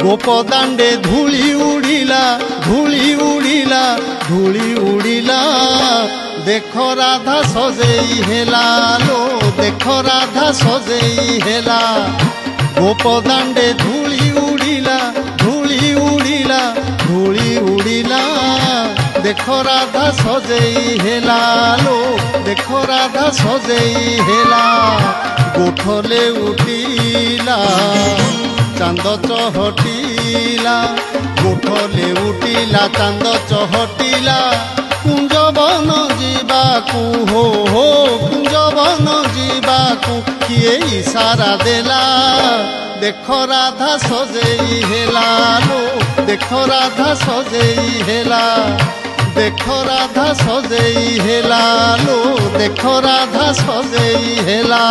गोपदांडे धूली उड़िला धूली उड़िला धूली उड़िला देखो राधा सजेई हेला लो देखो राधा सजेई हेला गोपदांडे धूली उड़िला धूली उड़िला धूली उड़िला देखो राधा सजेई हेला लो देखो राधा सजेई हेला गोठले उठिला चांद चहटिला गोठले उठिला चांद चहटिला कुंजवन जीवाकू हो कुंजवन जीवाकू किए इशारा देला देखो राधा सजेई हेला लो देखो राधा सजेई हेला देखो राधा सजेई हेला लो देखो राधा सजेई हेला।